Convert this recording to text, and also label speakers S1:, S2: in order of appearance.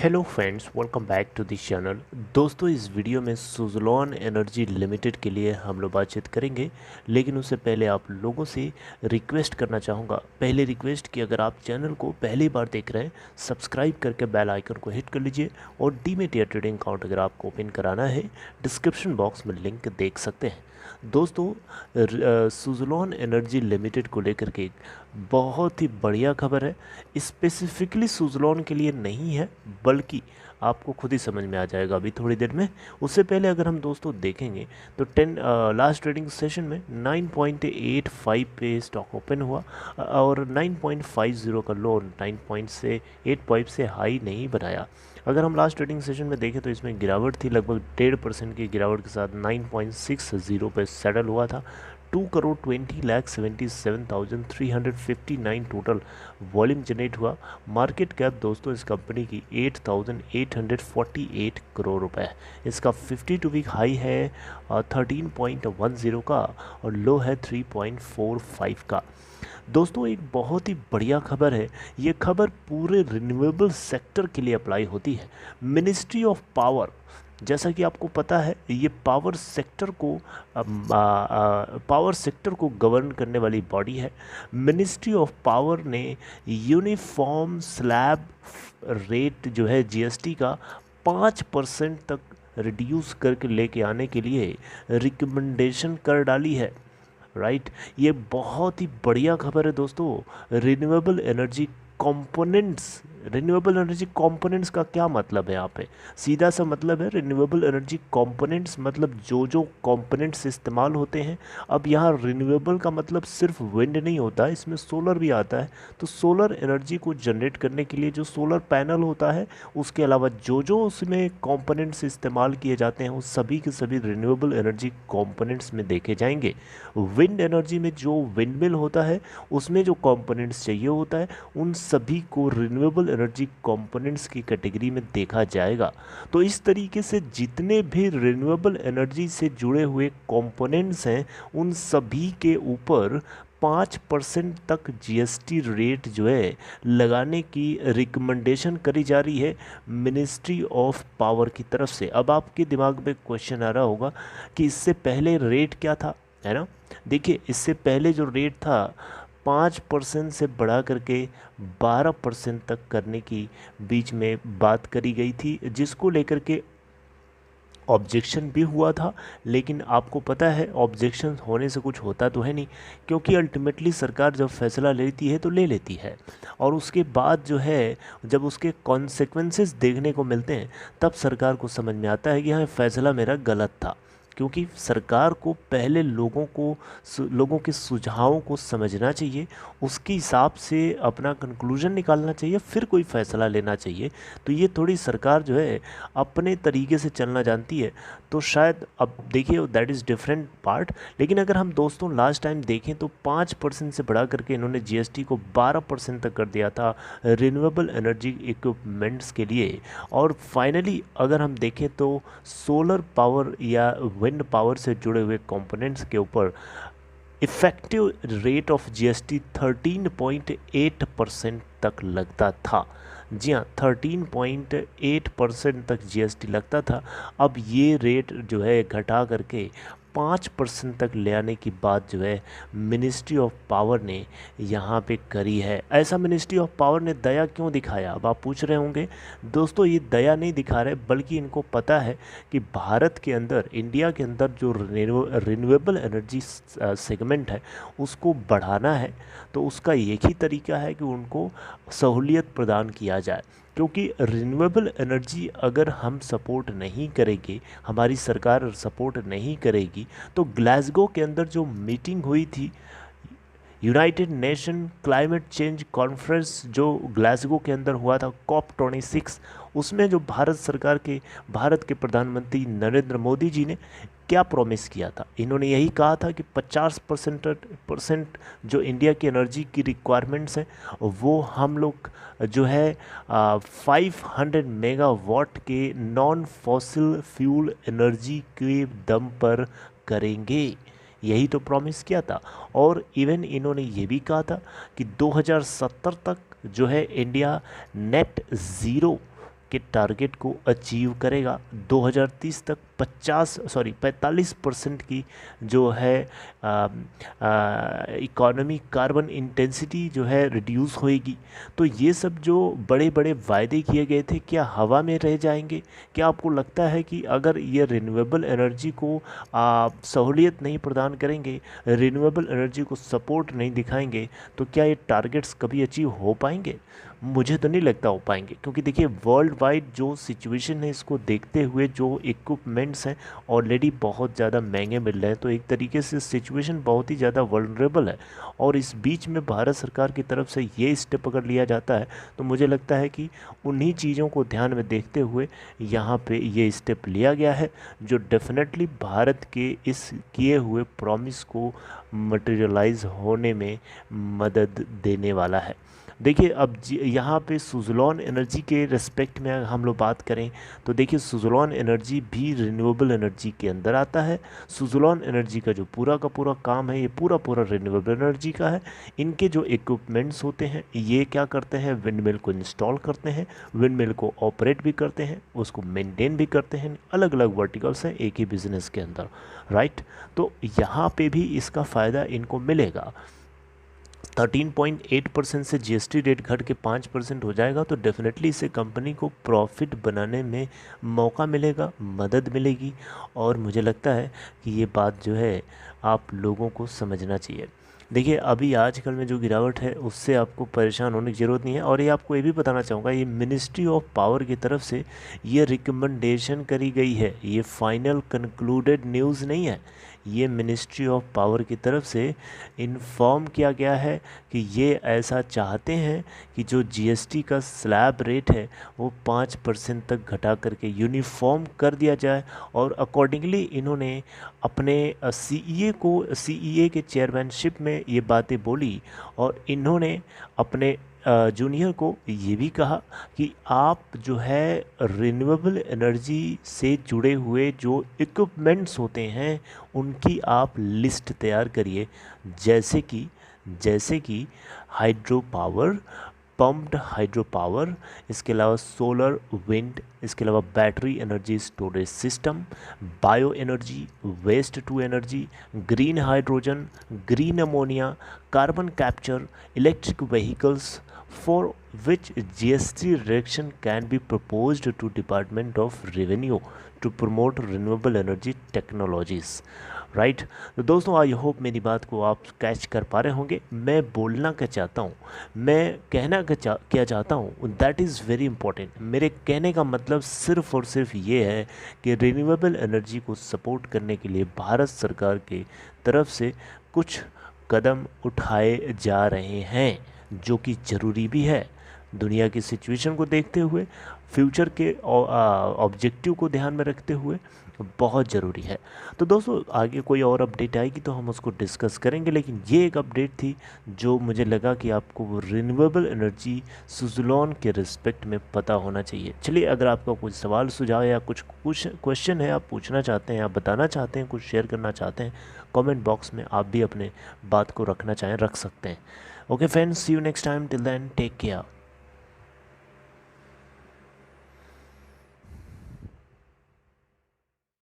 S1: Hello friends, welcome back to this channel. दोस्तों, इस video में सुज़लोन एनर्जी लिमिटेड के लिए हम लोग बातचीत करेंगे, लेकिन उससे पहले आप लोगों से रिक्वेस्ट करना चाहूँगा। पहले रिक्वेस्ट कि अगर आप चैनल को पहली बार देख रहे हैं, सब्सक्राइब करके बेल आइकन को हिट कर लीजिए और डीमैट या ट्रेडिंग अकाउंट अगर आपको ओपन कराना है, डिस्क्रिप्शन बॉक्स में लिंक देख सकते हैं। दोस्तों, सुज़लोन एनर्जी लिमिटेड को लेकर के एक बहुत ही बढ़िया खबर है। स्पेसिफिकली सुज़लोन के लिए नहीं है, बल्कि आपको खुद ही समझ में आ जाएगा अभी थोड़ी देर में। उससे पहले अगर हम दोस्तों देखेंगे तो लास्ट ट्रेडिंग सेशन में 9.85 पे स्टॉक ओपन हुआ और 9.50 का लो 9.8 से हाई नहीं बनाया। अगर हम लास्ट ट्रेडिंग सेशन में देखें तो इसमें गिरावट थी, लगभग 1.5% की गिरावट के साथ 9.60 पे सेटल हुआ था। 2,20,77,359 टोटल वॉल्यूम जनरेट हुआ। मार्केट कैप दोस्तों इस कंपनी की 8,848 करोड़ रुपए है। इसका 52 वीक हाई है 13.10 का और लो है 3.45 का। दोस्तों, एक बहुत ही बढ़िया खबर है। ये खबर पूरे रिन्यूएबल सेक्टर के लिए अप्लाई होती है। मिनिस्ट्री ऑफ पावर, जैसा कि आपको पता है, ये पावर सेक्टर को गवर्न करने वाली बॉडी है। मिनिस्ट्री ऑफ पावर ने यूनिफॉर्म स्लैब रेट जो है जीएसटी का 5% तक रिड्यूस करके लेके आने के लिए रिकमेंडेशन कर डाली है। राइट, ये बहुत ही बढ़िया खबर है दोस्तों। रिन्यूएबल एनर्जी कंपोनेंट्स का क्या मतलब है यहाँ पे? सीधा सा मतलब है रिन्यूएबल एनर्जी कंपोनेंट्स मतलब जो जो कंपोनेंट्स इस्तेमाल होते हैं। अब यहाँ रिन्यूएबल का मतलब सिर्फ विंड नहीं होता है, इसमें सोलर भी आता है। तो सोलर एनर्जी को जनरेट करने के लिए जो सोलर पैनल होता है, उसके अलावा जो जो उसमें कंपोनेंट्स इस्तेमाल किए जाते हैं, वो सभी के सभी रिन्यूएबल एनर्जी कंपोनेंट्स में देखे जाएंगे। विंड एनर्जी में जो विंडमिल होता है, उसमें जो कंपोनेंट्स चाहिए होता है, उन सभी को रिन्यूएबल एनर्जी कंपोनेंट्स की कैटेगरी में देखा जाएगा। तो इस तरीके से जितने भी रिन्यूएबल एनर्जी से जुड़े हुए कंपोनेंट्स हैं, उन सभी के ऊपर 5% तक जीएसटी रेट जो है लगाने की रिकमेंडेशन करी जा रही है मिनिस्ट्री ऑफ पावर की तरफ से। अब आपके दिमाग में क्वेश्चन आ रहा होगा कि इससे पहले रेट क्या था, है ना? देखिए, इससे पहले जो रेट था 5% से बढ़ा करके 12% तक करने की बीच में बात करी गई थी, जिसको लेकर के ऑब्जेक्शन भी हुआ था। लेकिन आपको पता है, ऑब्जेक्शन होने से कुछ होता तो है नहीं, क्योंकि अल्टीमेटली सरकार जब फैसला लेती है तो ले लेती है, और उसके बाद जो है जब उसके कॉन्सेक्वेंसेस देखने को मिलते हैं, तब सरकार को समझ में आता है कि हाँ, फैसला मेरा गलत था। क्योंकि सरकार को पहले लोगों के सुझावों को समझना चाहिए, उसके हिसाब से अपना कंक्लूजन निकालना चाहिए, फिर कोई फ़ैसला लेना चाहिए। तो ये थोड़ी सरकार जो है अपने तरीके से चलना जानती है। तो शायद अब देखिए, दैट इज़ डिफरेंट पार्ट। लेकिन अगर हम दोस्तों लास्ट टाइम देखें तो 5% से बढ़ा करके इन्होंने जीएसटी को 12% तक कर दिया था रिन्यूएबल एनर्जी इक्विपमेंट्स के लिए। और फाइनली अगर हम देखें तो सोलर पावर या विंड पावर से जुड़े हुए कंपोनेंट्स के ऊपर इफ़ेक्टिव रेट ऑफ जीएसटी 13.8% तक लगता था। जी हाँ, 13.8% तक जीएसटी लगता था। अब ये रेट जो है घटा करके 5% तक ले आने की बात जो है मिनिस्ट्री ऑफ पावर ने यहाँ पे करी है। ऐसा मिनिस्ट्री ऑफ पावर ने दया क्यों दिखाया, अब आप पूछ रहे होंगे। दोस्तों, ये दया नहीं दिखा रहे, बल्कि इनको पता है कि भारत के अंदर, इंडिया के अंदर जो रिन्यूएबल एनर्जी सेगमेंट है, उसको बढ़ाना है। तो उसका एक ही तरीका है कि उनको सहूलियत प्रदान किया जाए। क्योंकि रिन्यूएबल एनर्जी अगर हम सपोर्ट नहीं करेंगे, हमारी सरकार सपोर्ट नहीं करेगी, तो ग्लासगो के अंदर जो मीटिंग हुई थी, United nation climate change conference जो ग्लासगो के अंदर हुआ था, COP26, उसमें जो भारत के प्रधानमंत्री नरेंद्र मोदी जी ने क्या प्रॉमिस किया था, इन्होंने यही कहा था कि 50% जो इंडिया की एनर्जी की रिक्वायरमेंट्स हैं, वो हम लोग जो है 500 मेगावाट के नॉन फॉसिल फ्यूल एनर्जी के दम पर करेंगे। यही तो प्रॉमिस किया था। और इवन इन्होंने ये भी कहा था कि 2070 तक जो है इंडिया नेट ज़ीरो के टारगेट को अचीव करेगा। 2030 तक 45% की जो है इकोनॉमी कार्बन इंटेंसिटी जो है रिड्यूस होएगी। तो ये सब जो बड़े बड़े वायदे किए गए थे क्या हवा में रह जाएंगे? क्या आपको लगता है कि अगर ये रिन्यूएबल एनर्जी को सहूलियत नहीं प्रदान करेंगे, रिन्यूएबल एनर्जी को सपोर्ट नहीं दिखाएंगे, तो क्या ये टारगेट्स कभी अचीव हो पाएंगे? मुझे तो नहीं लगता हो पाएंगे, क्योंकि देखिए वर्ल्ड वाइड जो सिचुएशन है इसको देखते हुए जो इक्विपमेंट्स हैं ऑलरेडी बहुत ज़्यादा महंगे मिल रहे हैं। तो एक तरीके से सिचुएशन बहुत ही ज़्यादा वल्नरेबल है, और इस बीच में भारत सरकार की तरफ से ये स्टेप अगर लिया जाता है तो मुझे लगता है कि उन्हीं चीज़ों को ध्यान में देखते हुए यहाँ पे ये स्टेप लिया गया है, जो डेफिनेटली भारत के इस किए हुए प्रॉमिस को मटेरियलाइज होने में मदद देने वाला है। देखिए अब यहाँ पे सुज़लोन एनर्जी के रिस्पेक्ट में हम लोग बात करें तो देखिए सुज़लोन एनर्जी भी रिन्यूएबल एनर्जी के अंदर आता है। सुज़लोन एनर्जी का जो पूरा का पूरा काम है ये पूरा पूरा रिन्यूएबल एनर्जी का है। इनके जो इक्विपमेंट्स होते हैं ये क्या करते हैं, विंड मिल को इंस्टॉल करते हैं, विंड मिल को ऑपरेट भी करते हैं, उसको मेंटेन भी करते हैं। अलग अलग वर्टिकल्स हैं एक ही बिजनेस के अंदर, राइट। तो यहाँ पे भी इसका फ़ायदा इनको मिलेगा। 13.8% से जीएसटी रेट घट के 5% हो जाएगा तो डेफिनेटली इससे कंपनी को प्रॉफिट बनाने में मौका मिलेगा, मदद मिलेगी। और मुझे लगता है कि ये बात जो है आप लोगों को समझना चाहिए। देखिए अभी आजकल में जो गिरावट है उससे आपको परेशान होने की ज़रूरत नहीं है। और ये आपको ये भी बताना चाहूँगा, ये मिनिस्ट्री ऑफ पावर की तरफ से ये रिकमेंडेशन करी गई है, ये फाइनल कंक्लूडेड न्यूज़ नहीं है। ये मिनिस्ट्री ऑफ पावर की तरफ से इन्फॉर्म किया गया है कि ये ऐसा चाहते हैं कि जो जीएसटी का स्लैब रेट है वो 5% तक घटा करके यूनिफॉर्म कर दिया जाए। और अकॉर्डिंगली इन्होंने अपने सीईए के चेयरमैनशिप में ये बातें बोली, और इन्होंने अपने जूनियर को ये भी कहा कि आप जो है रिन्यूएबल एनर्जी से जुड़े हुए जो इक्विपमेंट्स होते हैं उनकी आप लिस्ट तैयार करिए, जैसे कि hydro power, pumped hydro power, इसके अलावा सोलर, विंड, इसके अलावा battery energy storage system, bio energy, waste to energy, green hydrogen, green ammonia, carbon capture, electric vehicles, for which GST reduction can be proposed to Department of Revenue to promote renewable energy technologies, right. तो दोस्तों I hope मेरी बात को आप catch कर पा रहे होंगे। मैं बोलना क्या चाहता हूँ, मैं कहना क्या चाहता हूँ, दैट इज़ वेरी इंपॉर्टेंट। मेरे कहने का मतलब सिर्फ़ और सिर्फ ये है कि रिन्यूएबल एनर्जी को सपोर्ट करने के लिए भारत सरकार के तरफ से कुछ कदम उठाए जा रहे हैं, जो कि ज़रूरी भी है। दुनिया की सिचुएशन को देखते हुए, फ्यूचर के ऑब्जेक्टिव को ध्यान में रखते हुए बहुत ज़रूरी है। तो दोस्तों आगे कोई और अपडेट आएगी तो हम उसको डिस्कस करेंगे, लेकिन ये एक अपडेट थी जो मुझे लगा कि आपको रिन्यूएबल एनर्जी सुज़लोन के रिस्पेक्ट में पता होना चाहिए। चलिए, अगर आपका कुछ सवाल सुझाव या कुछ क्वेश्चन है आप पूछना चाहते हैं, आप बताना चाहते हैं, कुछ शेयर करना चाहते हैं, कमेंट बॉक्स में आप भी अपने बात को रखना चाहें रख सकते हैं। Okay friends, see you next time. Till then, take care.